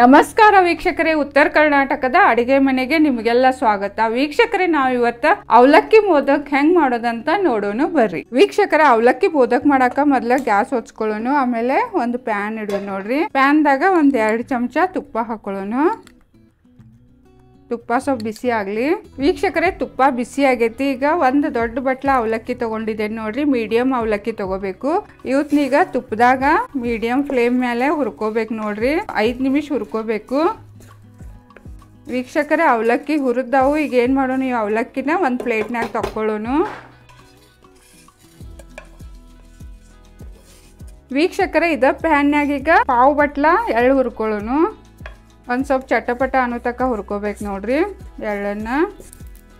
ನಮಸ್ಕಾರ ವೀಕ್ಷಕರೇ, ಉತ್ತರ ಕರ್ನಾಟಕದ ಅಡಿಗೆ ಮನೆಗೆ ನಿಮಗೆಲ್ಲ ಸ್ವಾಗತ. ವೀಕ್ಷಕರೇ, ನಾವು ಇವತ್ತು ಅವಲಕ್ಕಿ ಮೋದಕ್ ಹೆಂಗ್ ಮಾಡೋದಂತ ನೋಡೋಣ ಬರ್ರಿ. ವೀಕ್ಷಕರೇ, ಅವಲಕ್ಕಿ ಮೋದಕ್ ಮಾಡಾಕ ಮೊದ್ಲ ಗ್ಯಾಸ್ ಹೊಚ್ಕೊಳ್ಳೋಣ. ಆಮೇಲೆ ಒಂದು ಪ್ಯಾನ್ ಇಡೋಣ. ನೋಡ್ರಿ, ಪ್ಯಾನ್ದಾಗ ಒಂದ್ 2 ಚಮಚ ತುಪ್ಪ ಹಾಕೊಳ್ಳೋಣ. ತುಪ್ಪ ಸ್ವಲ್ಪ ಬಿಸಿ ಆಗಲಿ. ವೀಕ್ಷಕರೇ, ತುಪ್ಪ ಬಿಸಿ ಆಗೈತಿ. ಈಗ ಒಂದು ದೊಡ್ಡ ಬಟ್ಲ ಅವಲಕ್ಕಿ ತಗೊಂಡಿದ್ದೇನೆ. ನೋಡ್ರಿ, ಮೀಡಿಯಂ ಅವಲಕ್ಕಿ ತಗೋಬೇಕು. ಇವತ್ನೀಗ ತುಪ್ಪದಾಗ ಮೀಡಿಯಂ ಫ್ಲೇಮ್ ಮೇಲೆ ಹುರ್ಕೋಬೇಕು. ನೋಡ್ರಿ, 5 ನಿಮಿಷ ಹುರ್ಕೋಬೇಕು. ವೀಕ್ಷಕರೇ, ಅವಲಕ್ಕಿ ಹುರಿದಾವು. ಈಗ ಏನು ಮಾಡೋಣ, ಈ ಅವಲಕ್ಕಿನ ಒಂದು ಪ್ಲೇಟ್ನಾಗ ತಕ್ಕೊಳ್ಳೋಣ. ವೀಕ್ಷಕರೇ, ಇದ ಪ್ಯಾನ್ಯಾಗ ಈಗ ಪಾವು ಬಟ್ಲ ಎಳ್ಳು ಹುರ್ಕೊಳ್ಳೋಣ. ಒಂದು ಸ್ವಲ್ಪ ಚಟಪಟ ಅನ್ನೋ ತಕ್ಕ ಹುರ್ಕೋಬೇಕು. ನೋಡ್ರಿ ಎಳ್ಳನ್ನ.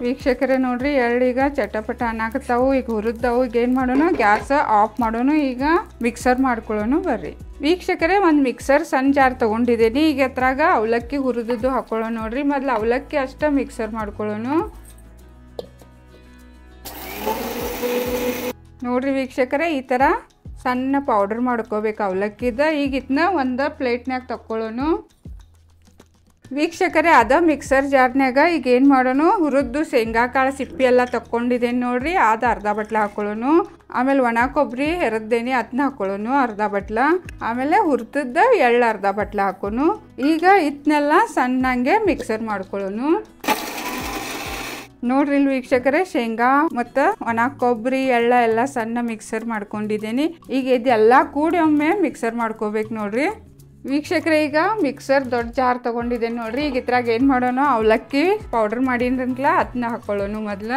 ವೀಕ್ಷಕರೇ ನೋಡ್ರಿ, ಎಳ್ಳೀಗ ಚಟಪಟ ಅನ್ನಕತ್ತಾವು. ಈಗ ಹುರಿದವು. ಈಗ ಏನು ಮಾಡೋಣ, ಗ್ಯಾಸ್ ಆಫ್ ಮಾಡೋಣ. ಈಗ ಮಿಕ್ಸರ್ ಮಾಡ್ಕೊಳ್ಳೋಣ ಬರ್ರಿ. ವೀಕ್ಷಕರೇ, ಒಂದು ಮಿಕ್ಸರ್ ಸಣ್ಣ ಜಾರ್ ತೊಗೊಂಡಿದ್ದೀನಿ. ಈಗ ಅದ್ರಾಗ ಅವಲಕ್ಕಿ ಹುರಿದದ್ದು ಹಾಕೊಳ್ಳೋಣ. ನೋಡ್ರಿ, ಮೊದಲು ಅವಲಕ್ಕಿ ಅಷ್ಟ ಮಿಕ್ಸರ್ ಮಾಡ್ಕೊಳ್ಳೋಣ. ನೋಡ್ರಿ ವೀಕ್ಷಕರೇ, ಈ ಥರ ಸಣ್ಣ ಪೌಡರ್ ಮಾಡ್ಕೋಬೇಕು ಅವಲಕ್ಕಿದ. ಈಗ ಇದನ್ನ ಒಂದು ಪ್ಲೇಟ್ನಾಗ ತಕ್ಕೊಳ್ಳೋಣ. ವೀಕ್ಷಕರೇ, ಅದ ಮಿಕ್ಸರ್ ಜಾರ್ನಾಗ ಈಗ ಏನು ಮಾಡೋಣ, ಹುರಿದ್ದು ಶೇಂಗಾ ಕಾಳು ಸಿಪ್ಪಿ ಎಲ್ಲ ತಕ್ಕೊಂಡಿದ್ದೇನೆ. ನೋಡ್ರಿ, ಅದು ಅರ್ಧ ಬಟ್ಲ ಹಾಕೊಳ್ಳೋಣ. ಆಮೇಲೆ ಒಣ ಕೊಬ್ಬರಿ ಹೆರದ್ದೇನೆ, ಅದನ್ನ ಹಾಕೊಳ್ಳೋಣ ಅರ್ಧ ಬಟ್ಲ. ಆಮೇಲೆ ಹುರಿದದ್ದ ಎಳ್ಳು ಅರ್ಧ ಬಟ್ಲ ಹಾಕೋಣ. ಈಗ ಇದನ್ನೆಲ್ಲ ಸಣ್ಣಂಗೆ ಮಿಕ್ಸರ್ ಮಾಡ್ಕೊಳ್ಳೋಣ. ನೋಡ್ರಿ ಇಲ್ಲಿ ವೀಕ್ಷಕರೇ, ಶೇಂಗಾ ಮತ್ತು ಒಣ ಕೊಬ್ಬರಿ ಎಲ್ಲ ಸಣ್ಣ ಮಿಕ್ಸರ್ ಮಾಡ್ಕೊಂಡಿದ್ದೀನಿ. ಈಗ ಇದೆಲ್ಲ ಕೂಡಿ ಒಮ್ಮೆ ಮಿಕ್ಸರ್ ಮಾಡ್ಕೋಬೇಕು. ನೋಡ್ರಿ ವೀಕ್ಷಕರೇ, ಈಗ ಮಿಕ್ಸರ್ ದೊಡ್ಡ ಜಾರ್ ತೊಗೊಂಡಿದ್ದೇನೆ. ನೋಡ್ರಿ, ಈಗ ಇದ್ರಾಗ ಏನು ಮಾಡೋಣ, ಅವಲಕ್ಕಿ ಪೌಡರ್ ಮಾಡಿದ್ರಲ್ಲ ಅದನ್ನ ಹಾಕೊಳ್ಳೋಣ ಮೊದಲ.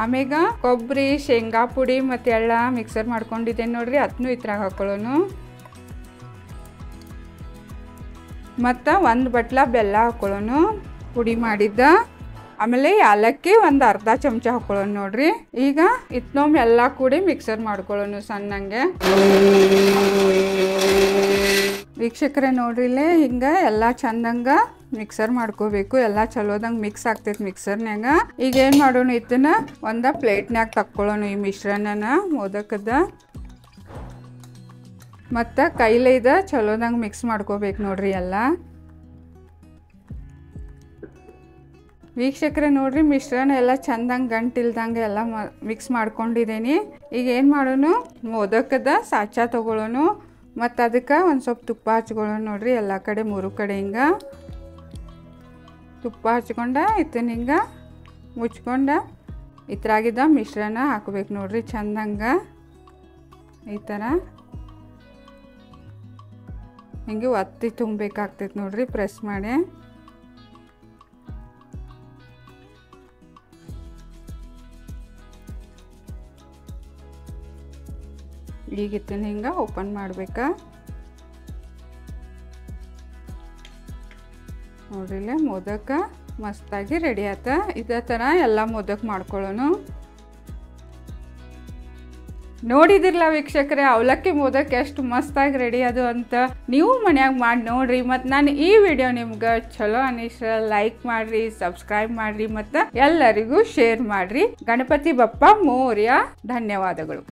ಆಮೇಗ ಕೊಬ್ಬರಿ, ಶೇಂಗಾ ಪುಡಿ ಮತ್ತು ಎಳ್ಳ ಮಿಕ್ಸರ್ ಮಾಡ್ಕೊಂಡಿದ್ದೇನೆ. ನೋಡ್ರಿ, ಅದನ್ನು ಇದ್ರಾಗ ಹಾಕೊಳ್ಳೋಣ. ಮತ್ತು ಒಂದು ಬಟ್ಲ ಬೆಲ್ಲ ಹಾಕೊಳ್ಳೋಣ, ಪುಡಿ ಮಾಡಿದ್ದ. ಆಮೇಲೆ ಯಾಲಕ್ಕಿ ಒಂದು ಅರ್ಧ ಚಮಚ ಹಾಕೊಳ್ಳೋಣ. ನೋಡ್ರಿ, ಈಗ ಇತ್ನೊಮ್ಮೆ ಎಲ್ಲ ಕೂಡಿ ಮಿಕ್ಸರ್ ಮಾಡ್ಕೊಳ್ಳೋಣ ಸಣ್ಣಂಗೆ. ವೀಕ್ಷಕರೇ ನೋಡ್ರಿ, ಇಲ್ಲೇ ಹಿಂಗೆ ಎಲ್ಲ ಚಂದಂಗ ಮಿಕ್ಸರ್ ಮಾಡ್ಕೋಬೇಕು. ಎಲ್ಲ ಚಲೋದಂಗೆ ಮಿಕ್ಸ್ ಆಗ್ತೈತಿ ಮಿಕ್ಸರ್ನಾಗ. ಈಗ ಏನು ಮಾಡೋಣ, ಇದನ್ನ ಒಂದು ಪ್ಲೇಟ್ನಾಗ ತಕ್ಕೊಳ್ಳೋಣ. ಈ ಮಿಶ್ರಣನ ಮೋದಕದ ಮತ್ತು ಕೈಲೇ ಇದ ಚಲೋದಂಗೆ ಮಿಕ್ಸ್ ಮಾಡ್ಕೋಬೇಕು. ನೋಡ್ರಿ ಎಲ್ಲ ವೀಕ್ಷಕರೇ ನೋಡ್ರಿ, ಮಿಶ್ರಣ ಎಲ್ಲ ಚಂದಂಗೆ ಗಂಟಿಲ್ದಂಗೆ ಎಲ್ಲ ಮಿಕ್ಸ್ ಮಾಡ್ಕೊಂಡಿದ್ದೀನಿ. ಈಗ ಏನು ಮಾಡೋಣ, ಮೋದಕದ ಸಾಚ ತೊಗೊಳ್ಳೋಣ. ಮತ್ತು ಅದಕ್ಕೆ ಒಂದು ಸ್ವಲ್ಪ ತುಪ್ಪ ಹಚ್ಕೊಳ್ಳೋಣ. ನೋಡ್ರಿ, ಎಲ್ಲ ಕಡೆ 3 ಕಡೆ ಹಿಂಗೆ ತುಪ್ಪ ಹಚ್ಕೊಂಡ ಇದನ್ನ ಹಿಂಗೆ ಮುಚ್ಕೊಂಡ ಇದ್ರಾಗಿದ್ದ ಮಿಶ್ರಣ ಹಾಕ್ಬೇಕು. ನೋಡ್ರಿ, ಚಂದಂಗೆ ಈ ಥರ ಹಿಂಗೆ ಒತ್ತಿ ತುಂಬಬೇಕಾಗ್ತೈತೆ. ನೋಡ್ರಿ, ಪ್ರೆಸ್ ಮಾಡಿ. ಈಗ ಇದನ್ನ ಹಿಂಗೆ ಓಪನ್ ಮಾಡ್ಬೇಕಾ. ನೋಡ್ರಿಲ್ಲ, ಮೋದಕ ಮಸ್ತಾಗಿ ರೆಡಿ ಆತ. ಇದೇ ಥರ ಎಲ್ಲ ಮೋದಕ್ ಮಾಡ್ಕೊಳ್ಳೋಣ. ನೋಡಿದಿರಲ್ಲ ವೀಕ್ಷಕರೇ, ಅವಲಕ್ಕಿ ಮೋದಕ್ ಎಷ್ಟು ಮಸ್ತಾಗಿ ರೆಡಿ ಅದು ಅಂತ. ನೀವು ಮನ್ಯಾಗ ಮಾಡಿ ನೋಡ್ರಿ. ಮತ್ತು ನಾನು ಈ ವಿಡಿಯೋ ನಿಮ್ಗೆ ಚಲೋ ಅನಿಸ್ರ ಲೈಕ್ ಮಾಡ್ರಿ, ಸಬ್ಸ್ಕ್ರೈಬ್ ಮಾಡ್ರಿ, ಮತ್ತು ಎಲ್ಲರಿಗೂ ಶೇರ್ ಮಾಡ್ರಿ. ಗಣಪತಿ ಬಪ್ಪ ಮೋರ್ಯ. ಧನ್ಯವಾದಗಳು.